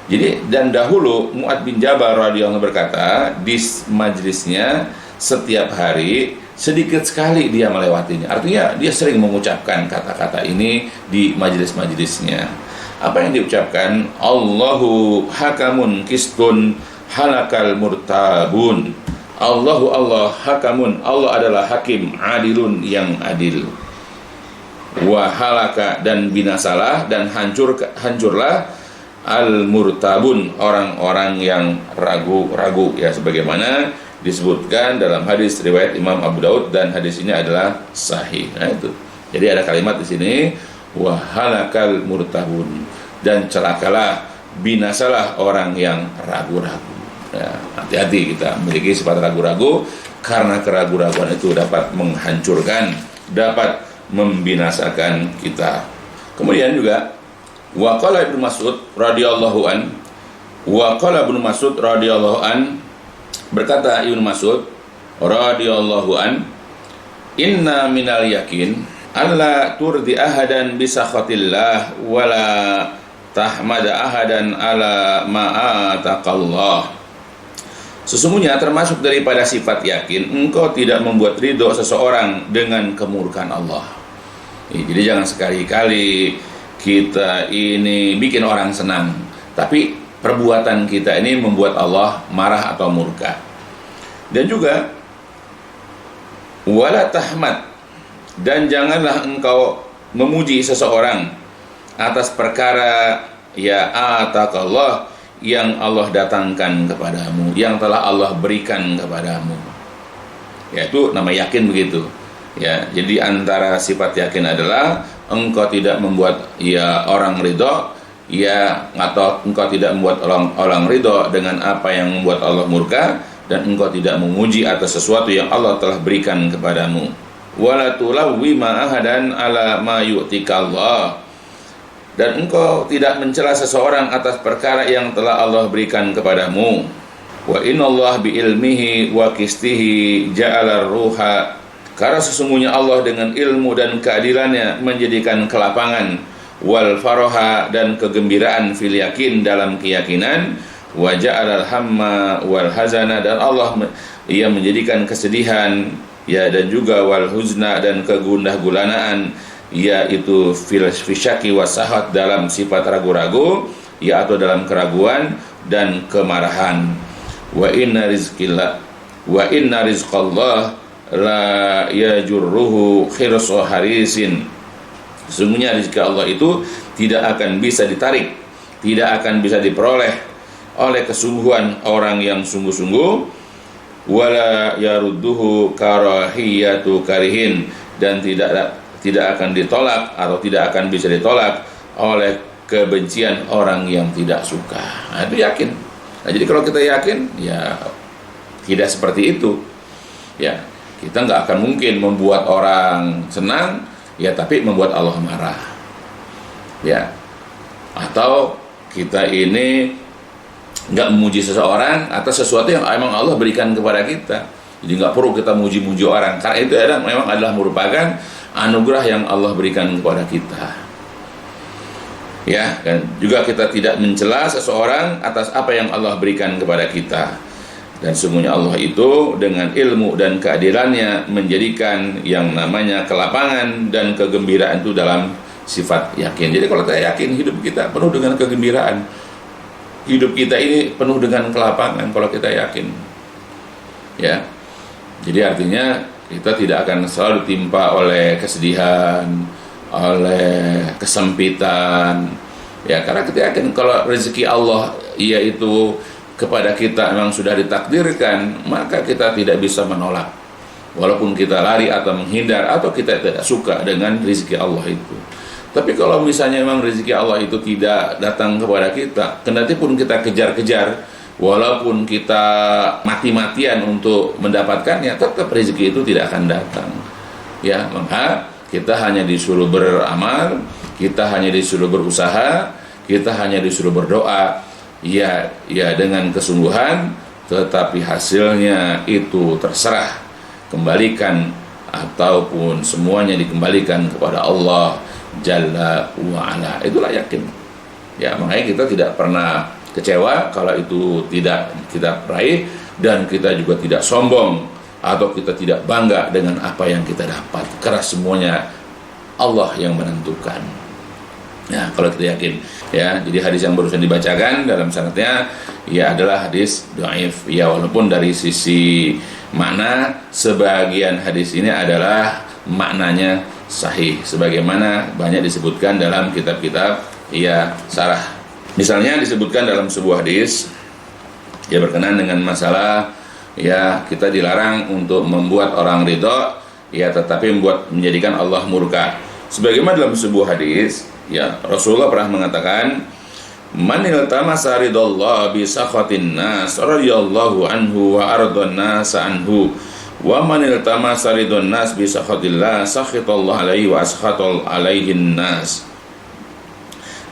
Jadi, dan dahulu Mu'adz bin Jabal radhiyallahu anhu berkata di majlisnya, setiap hari sedikit sekali dia melewatinya. Artinya dia sering mengucapkan kata-kata ini di majlis-majlisnya. Apa yang diucapkan? Allahu hakamun kistun halakal murtabun. Allahu Allah hakamun, Allah adalah hakim, adilun yang adil. Wa halaka, dan binasalah dan hancurlah al murtabun, orang-orang yang ragu-ragu, ya, sebagaimana disebutkan dalam hadis riwayat Imam Abu Daud, dan hadis ini adalah sahih. Nah, itu. Jadi ada kalimat di sini, wa halakal murtabun, dan celakalah, binasalah orang yang ragu-ragu. Ya, hati-hati kita memiliki sifat ragu-ragu, karena keraguan-raguan itu dapat menghancurkan, dapat membinasakan kita. Kemudian juga waqala Ibnu Mas'ud radhiyallahu an, waqala Ibnu Mas'ud radhiyallahu an, berkata Ibnu Mas'ud radhiyallahu an, inna minal yakin alla turdi ahadan bisakhatillah wala tahmada ahadan ala ma'ataqallah. Sesungguhnya termasuk daripada sifat yakin, engkau tidak membuat ridho seseorang dengan kemurkaan Allah. Jadi jangan sekali-kali kita ini bikin orang senang, tapi perbuatan kita ini membuat Allah marah atau murka. Dan juga wala tahmad, dan janganlah engkau memuji seseorang atas perkara ya ataqallah, yang Allah datangkan kepadamu, yang telah Allah berikan kepadamu. Yaitu nama yakin begitu. Ya, jadi antara sifat yakin adalah engkau tidak membuat ya orang ridho, ya, atau engkau tidak membuat orang ridho dengan apa yang membuat Allah murka, dan engkau tidak memuji atas sesuatu yang Allah telah berikan kepadamu. Wala tulawwi ma ahadan ala ma yu'tikallah, dan engkau tidak mencela seseorang atas perkara yang telah Allah berikan kepadamu. Wa innallaha bi ilmihi wa qistihi ja'ala ruha, karena sesungguhnya Allah dengan ilmu dan keadilannya menjadikan kelapangan, wal faraha, dan kegembiraan fil yakin, dalam keyakinan, wa ja'alal hamma wal hazana, dan Allah ia menjadikan kesedihan, ya, dan juga wal huzna, dan kegundah gulanaan, yaitu fil fisyaki wasahat, dalam sifat ragu-ragu, ya, atau dalam keraguan dan kemarahan. Wa inna rizqallah la yajurruhu khirsu harisin. Sesungguhnya rezeki Allah itu tidak akan bisa ditarik, tidak akan bisa diperoleh oleh kesungguhan orang yang sungguh-sungguh, wala yarudduhu karahiyatu karihin, dan tidak akan ditolak atau tidak akan bisa ditolak oleh kebencian orang yang tidak suka. Nah, itu yakin. Nah, jadi kalau kita yakin, ya tidak seperti itu. Ya, kita nggak akan mungkin membuat orang senang, ya tapi membuat Allah marah. Ya, atau kita ini nggak memuji seseorang atas sesuatu yang emang Allah berikan kepada kita. Jadi nggak perlu kita muji-muji orang, karena itu memang adalah merupakan anugerah yang Allah berikan kepada kita. Ya, dan juga kita tidak mencela seseorang atas apa yang Allah berikan kepada kita. Dan sungguhnya Allah itu dengan ilmu dan keadilannya menjadikan yang namanya kelapangan dan kegembiraan itu dalam sifat yakin. Jadi kalau kita yakin, hidup kita penuh dengan kegembiraan. Hidup kita ini penuh dengan kelapangan kalau kita yakin. Ya. Jadi artinya kita tidak akan selalu ditimpa oleh kesedihan, oleh kesempitan. Ya, karena kita yakin kalau rezeki Allah yaitu kepada kita memang sudah ditakdirkan, maka kita tidak bisa menolak. Walaupun kita lari atau menghindar atau kita tidak suka dengan rezeki Allah itu. Tapi kalau misalnya memang rezeki Allah itu tidak datang kepada kita, kendati pun kita kejar-kejar, walaupun kita mati-matian untuk mendapatkannya, tetap rezeki itu tidak akan datang. Ya, maka kita hanya disuruh beramal, kita hanya disuruh berusaha, kita hanya disuruh berdoa, ya dengan kesungguhan, tetapi hasilnya itu terserah, kembalikan ataupun semuanya dikembalikan kepada Allah Jalla wa'ala. Itulah yakin. Ya, makanya kita tidak pernah kecewa kalau itu tidak kita raih, dan kita juga tidak sombong atau kita tidak bangga dengan apa yang kita dapat, karena semuanya Allah yang menentukan. Nah, kalau kita yakin, ya, jadi hadis yang barusan dibacakan dalam sanadnya ya adalah hadis dhaif. Ya, walaupun dari sisi makna sebagian hadis ini adalah maknanya sahih, sebagaimana banyak disebutkan dalam kitab-kitab ya syarah. Misalnya disebutkan dalam sebuah hadis ya berkenaan dengan masalah ya kita dilarang untuk membuat orang ridho, ya tetapi menjadikan Allah murka. Sebagaimana dalam sebuah hadis ya Rasulullah pernah mengatakan, man iltamasa ridallah bi sakhatin nas radhiyallahu anhu wa ardhan nas anhu, wa man iltamasa ridwan nas bi sakhatillah sakhitallahu alaihi wa ashatal alaihin nas.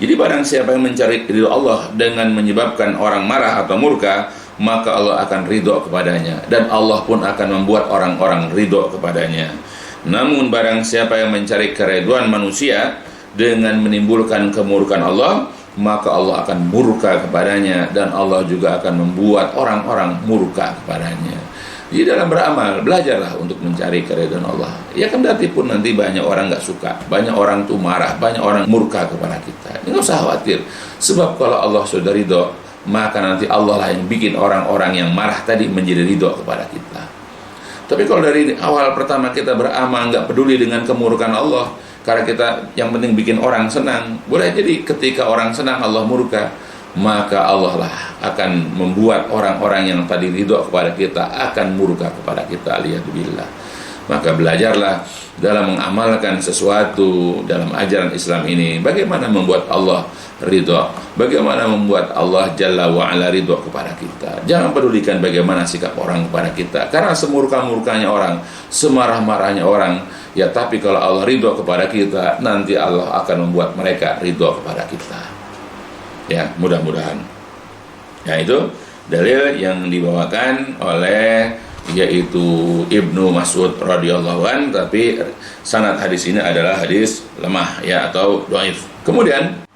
Jadi barang siapa yang mencari ridho Allah dengan menyebabkan orang marah atau murka, maka Allah akan ridho kepadanya, dan Allah pun akan membuat orang-orang ridho kepadanya. Namun barang siapa yang mencari keridhaan manusia dengan menimbulkan kemurkaan Allah, maka Allah akan murka kepadanya, dan Allah juga akan membuat orang-orang murka kepadanya. Jadi dalam beramal, belajarlah untuk mencari keridhaan Allah. Ya kendati pun nanti banyak orang gak suka, banyak orang tuh marah, banyak orang murka kepada kita. Ini gak usah khawatir, sebab kalau Allah sudah ridho, maka nanti Allah lah yang bikin orang-orang yang marah tadi menjadi ridho kepada kita. Tapi kalau dari awal pertama kita beramal gak peduli dengan kemurkaan Allah, karena kita yang penting bikin orang senang, boleh jadi ketika orang senang Allah murka, maka Allah lah akan membuat orang-orang yang tadi ridho kepada kita akan murka kepada kita. Alhamdulillah. Maka belajarlah dalam mengamalkan sesuatu dalam ajaran Islam ini, bagaimana membuat Allah ridho, bagaimana membuat Allah Jalla wa'ala ridho kepada kita. Jangan pedulikan bagaimana sikap orang kepada kita, karena semurka-murkanya orang, semarah-marahnya orang, ya tapi kalau Allah ridho kepada kita, nanti Allah akan membuat mereka ridho kepada kita. Ya, mudah-mudahan. Ya, itu dalil yang dibawakan oleh yaitu Ibnu Mas'ud radhiyallahu an, tapi sanad hadis ini adalah hadis lemah ya atau dhaif. Kemudian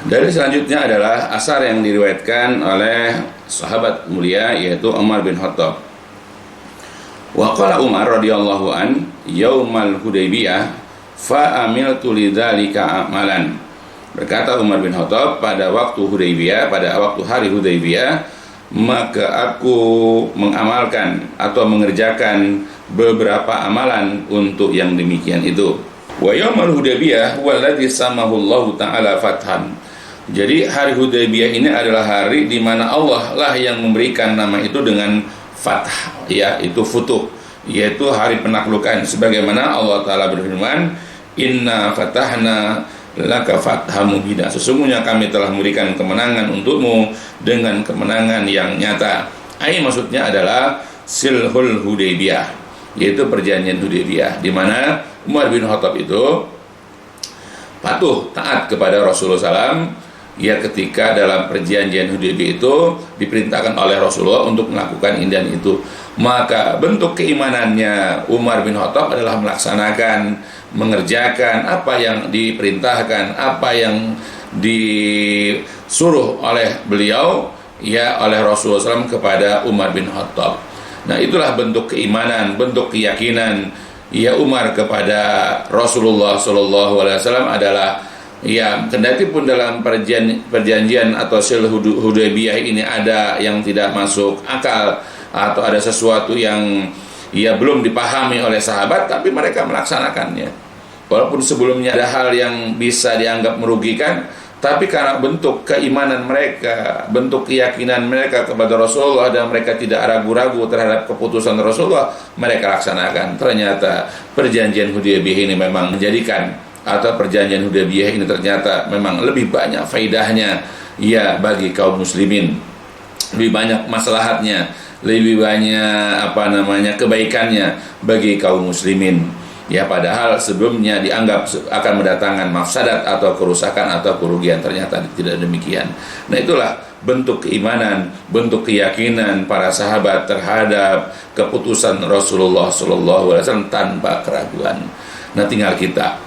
dalil selanjutnya adalah asar yang diriwayatkan oleh sahabat mulia yaitu Umar bin Khattab. Wa qala Umar radhiyallahu an yaumal Hudaybiyah fa amiltu lidzalika amalan. Berkata Umar bin Khattab, pada waktu Hudaybiyah, pada waktu hari Hudaybiyah, maka aku mengamalkan atau mengerjakan beberapa amalan untuk yang demikian itu. Wa yaumul Hudaybiyah walladzi samahullahu ta'ala fathan. Jadi hari Hudaybiyah ini adalah hari di mana Allah lah yang memberikan nama itu dengan fath, ya, itu futuh, yaitu hari penaklukan, sebagaimana Allah Ta'ala berfirman, inna fatahna laka fatham mubina, sesungguhnya kami telah memberikan kemenangan untukmu dengan kemenangan yang nyata. Maksudnya adalah Silhul Hudaybiyah, yaitu perjanjian Hudaybiyah, di mana Umar bin Khattab itu patuh taat kepada Rasulullah SAW, ya, ketika dalam perjanjian Hudaybiyah itu diperintahkan oleh Rasulullah untuk melakukan ini dan itu. Maka bentuk keimanannya Umar bin Khattab adalah melaksanakan, mengerjakan apa yang diperintahkan, apa yang disuruh oleh beliau, ya, oleh Rasulullah SAW kepada Umar bin Khattab. Nah, itulah bentuk keimanan, bentuk keyakinan, ya, Umar kepada Rasulullah SAW adalah, ya, kendati pun dalam perjanjian atau Sulh Hudaybiyah ini ada yang tidak masuk akal atau ada sesuatu yang, ya, belum dipahami oleh sahabat, tapi mereka melaksanakannya. Walaupun sebelumnya ada hal yang bisa dianggap merugikan, tapi karena bentuk keimanan mereka, bentuk keyakinan mereka kepada Rasulullah, dan mereka tidak ragu-ragu terhadap keputusan Rasulullah, mereka laksanakan. Ternyata perjanjian Hudaybiyah ini memang menjadikan, atau perjanjian Hudaybiyah ini ternyata memang lebih banyak faidahnya, ya, bagi kaum muslimin, lebih banyak maslahatnya, lebih banyak kebaikannya bagi kaum muslimin, ya, padahal sebelumnya dianggap akan mendatangkan mafsadat atau kerusakan atau kerugian, ternyata tidak demikian. Nah, itulah bentuk keimanan, bentuk keyakinan para sahabat terhadap keputusan Rasulullah SAW tanpa keraguan. Nah, tinggal kita,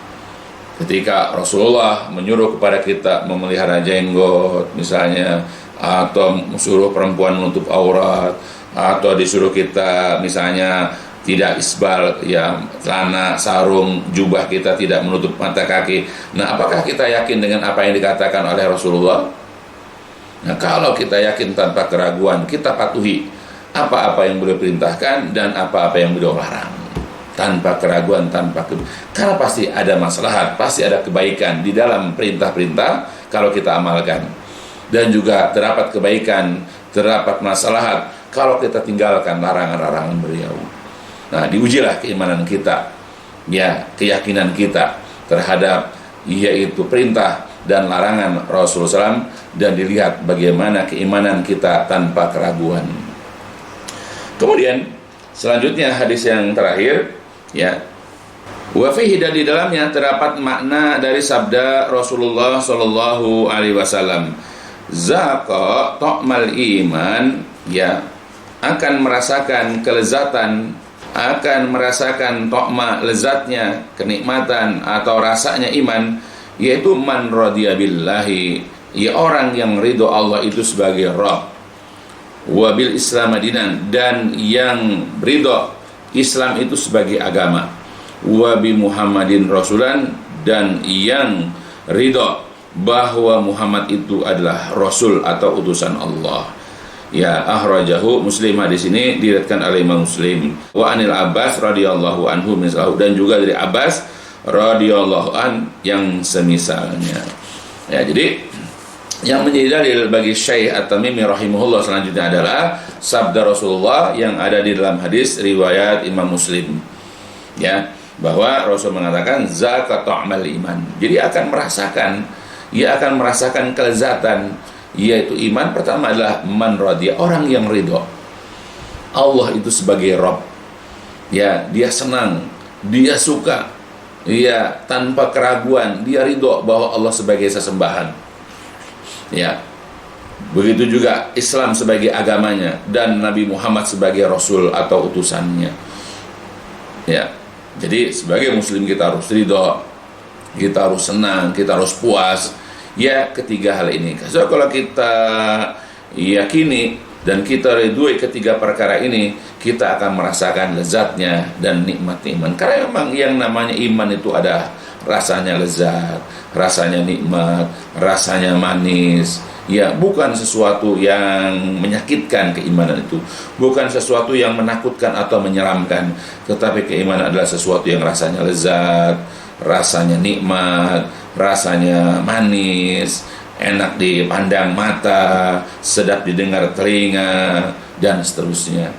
ketika Rasulullah menyuruh kepada kita memelihara jenggot misalnya, atau suruh perempuan menutup aurat, atau disuruh kita misalnya tidak isbal, ya, celana, sarung, jubah kita tidak menutup mata kaki. Nah, apakah kita yakin dengan apa yang dikatakan oleh Rasulullah? Nah, kalau kita yakin tanpa keraguan, kita patuhi apa-apa yang beliau perintahkan dan apa-apa yang beliau larang, tanpa keraguan, karena pasti ada maslahat, pasti ada kebaikan di dalam perintah-perintah kalau kita amalkan, dan juga terdapat kebaikan, terdapat maslahat kalau kita tinggalkan larangan-larangan beliau. Nah, diujilah keimanan kita, ya, keyakinan kita terhadap, yaitu perintah dan larangan Rasulullah SAW, dan dilihat bagaimana keimanan kita tanpa keraguan. Kemudian selanjutnya hadis yang terakhir, ya, wa fihi, dan di dalamnya terdapat makna dari sabda Rasulullah SAW, zaqa ta'mal iman, ya, akan merasakan kelezatan, akan merasakan ta'ma, lezatnya, kenikmatan atau rasanya iman, yaitu man radiya billahi, ya, orang yang ridho Allah itu sebagai Rabb, wa bil Islam dinan, dan yang ridho Islam itu sebagai agama, wa bi Muhammadin rasulan, dan yang ridho bahwa Muhammad itu adalah rasul atau utusan Allah. Ya, akhrajahu Muslim, hadis ini diriwayatkan oleh Imam Muslim. Wa anil Abbas radhiyallahu anhu misalahu, dan juga dari Abbas radhiyallahu an yang semisalnya. Ya, jadi yang menjadi dalil bagi Syekh At-Tamimi rahimahullah selanjutnya adalah sabda Rasulullah yang ada di dalam hadis riwayat Imam Muslim, ya, bahwa Rasul mengatakan zakat ta'mal iman. Jadi ia akan merasakan kelezatan, yaitu iman. Pertama adalah man radhiya, orang yang ridho Allah itu sebagai Rabb, ya, dia senang, dia suka, ya, tanpa keraguan, dia ridho bahwa Allah sebagai sesembahan, ya. Begitu juga Islam sebagai agamanya, dan Nabi Muhammad sebagai Rasul atau utusannya, ya. Jadi sebagai muslim kita harus ridho, kita harus senang, kita harus puas, ya, ketiga hal ini. So, kalau kita yakini dan kita ridhoi ketiga perkara ini, kita akan merasakan lezatnya dan nikmat iman. Karena memang yang namanya iman itu ada rasanya lezat, rasanya nikmat, rasanya manis, ya, bukan sesuatu yang menyakitkan. Keimanan itu bukan sesuatu yang menakutkan atau menyeramkan, tetapi keimanan adalah sesuatu yang rasanya lezat, rasanya nikmat, rasanya manis, enak dipandang mata, sedap didengar telinga, dan seterusnya.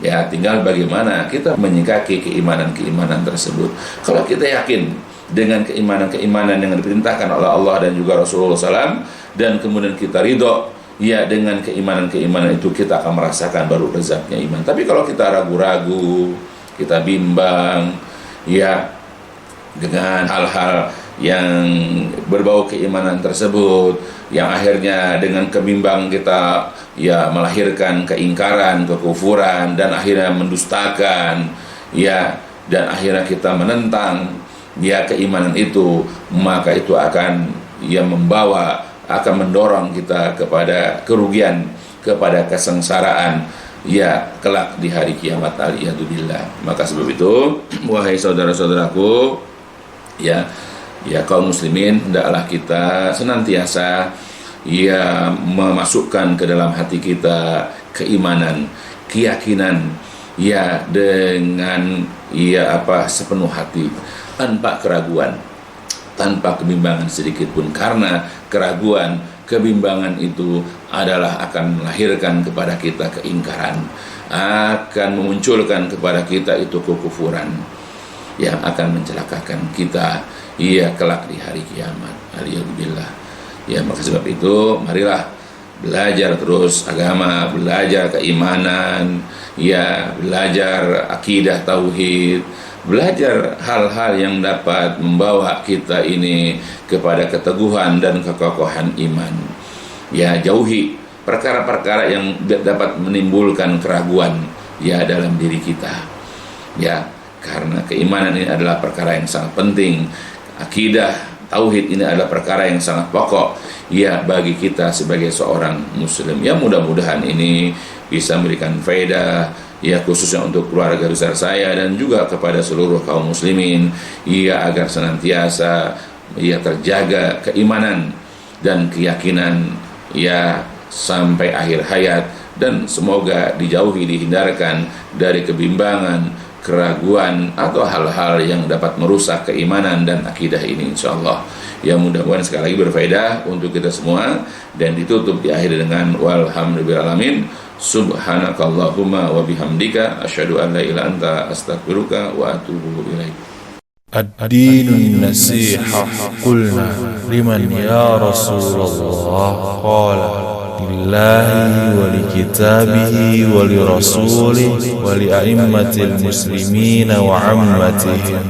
Ya, tinggal bagaimana kita menyikapi keimanan-keimanan tersebut. Kalau kita yakin dengan keimanan-keimanan yang diperintahkan oleh Allah dan juga Rasulullah SAW, dan kemudian kita ridho ya dengan keimanan-keimanan itu, kita akan merasakan baru lezatnya iman. Tapi kalau kita ragu-ragu, kita bimbang ya dengan hal-hal yang berbau keimanan tersebut, yang akhirnya dengan kebimbangan kita ya melahirkan keingkaran, kekufuran, dan akhirnya mendustakan ya, dan akhirnya kita menentang ya keimanan itu, maka itu akan ya akan mendorong kita kepada kerugian, kepada kesengsaraan ya kelak di hari kiamat, aliyadzubillah. Maka sebab itu wahai saudara-saudaraku ya kaum muslimin, hendaklah kita senantiasa ya memasukkan ke dalam hati kita keimanan, keyakinan ya dengan sepenuh hati, tanpa keraguan, tanpa kebimbangan sedikit pun. Karena keraguan, kebimbangan itu adalah akan melahirkan kepada kita keingkaran, akan memunculkan kepada kita itu kekufuran yang akan mencelakakan kita kelak di hari kiamat, aliyadzubillah. Ya, maka sebab itu marilah belajar terus agama, belajar keimanan, ya belajar akidah tauhid, belajar hal-hal yang dapat membawa kita ini kepada keteguhan dan kekokohan iman. Ya, jauhi perkara-perkara yang dapat menimbulkan keraguan ya dalam diri kita. Ya, karena keimanan ini adalah perkara yang sangat penting. Akidah tauhid ini adalah perkara yang sangat pokok ya bagi kita sebagai seorang muslim. Ya, mudah-mudahan ini bisa memberikan faedah ya, khususnya untuk keluarga besar saya dan juga kepada seluruh kaum muslimin ya, agar senantiasa ya terjaga keimanan dan keyakinan ya sampai akhir hayat, dan semoga dijauhi, dihindarkan dari kebimbangan, keraguan atau hal-hal yang dapat merusak keimanan dan akidah ini, insyaallah. Ya, mudah-mudahan sekali lagi berfaedah untuk kita semua, dan ditutup di akhir dengan walhamdulillahirrahmanirrahim. Subhanakallahumma wa bihamdika asyhadu an la ilaha illa anta astaghfiruka wa atubu ilaik. الدين النصيحة قلنا لمن يا رسول الله؟ قال لله ولكتابه ولرسوله ولأئمة المسلمين وعمتهم.